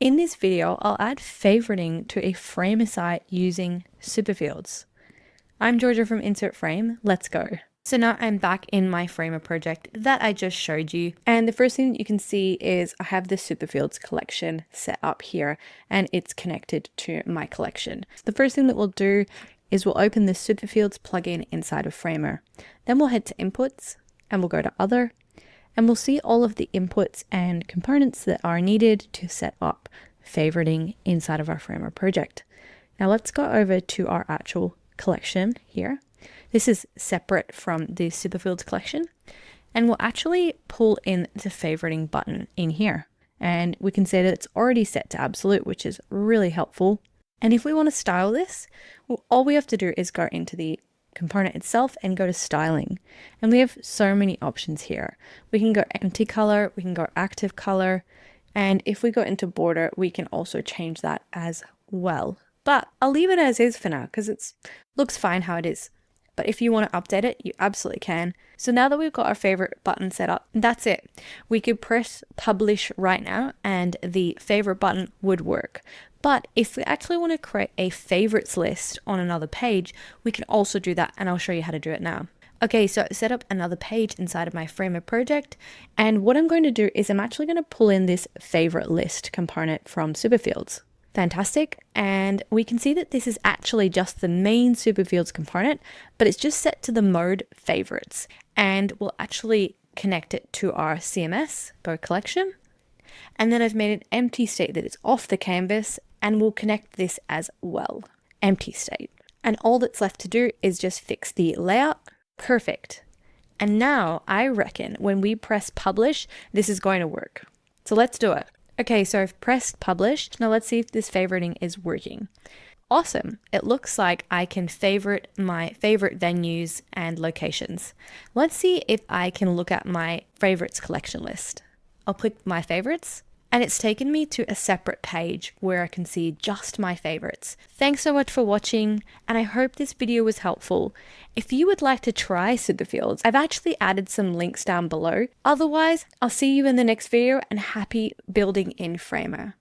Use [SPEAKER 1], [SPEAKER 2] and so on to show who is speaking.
[SPEAKER 1] In this video, I'll add favoriting to a Framer site using Superfields. I'm Georgia from Insert Frame. Let's go. So now I'm back in my Framer project that I just showed you. And the first thing that you can see is I have the Superfields collection set up here and it's connected to my collection. The first thing that we'll do is we'll open the Superfields plugin inside of Framer. Then we'll head to Inputs and we'll go to Other. And we'll see all of the inputs and components that are needed to set up favoriting inside of our Framer project. Now let's go over to our actual collection here. This is separate from the Superfields collection, and we'll actually pull in the favoriting button in here. And we can see that it's already set to absolute, which is really helpful. And if we want to style this, well, all we have to do is go into the component itself and go to styling, and we have so many options here. We can go empty color, we can go active color, and if we go into border we can also change that as well, but I'll leave it as is for now because it looks fine how it is. But if you want to update it, you absolutely can. So now that we've got our favorite button set up, that's it. We could press publish right now and the favorite button would work. But if we actually want to create a favorites list on another page, we can also do that, and I'll show you how to do it now. Okay, so I set up another page inside of my Framer project, and what I'm going to do is I'm actually going to pull in this favorite list component from Superfields. Fantastic, and we can see that this is actually just the main Superfields component, but it's just set to the mode favorites, and we'll actually connect it to our CMS, go collection, and then I've made an empty state that it's off the canvas, and we'll connect this as well, empty state. And all that's left to do is just fix the layout. Perfect. And now I reckon when we press publish, this is going to work. So let's do it. Okay, so I've pressed publish. Now let's see if this favoriting is working. Awesome. It looks like I can favorite my favorite venues and locations. Let's see if I can look at my favorites collection list. I'll click my favorites, and it's taken me to a separate page where I can see just my favorites. Thanks so much for watching, and I hope this video was helpful. If you would like to try Superfields, I've actually added some links down below. Otherwise, I'll see you in the next video, and happy building in Framer.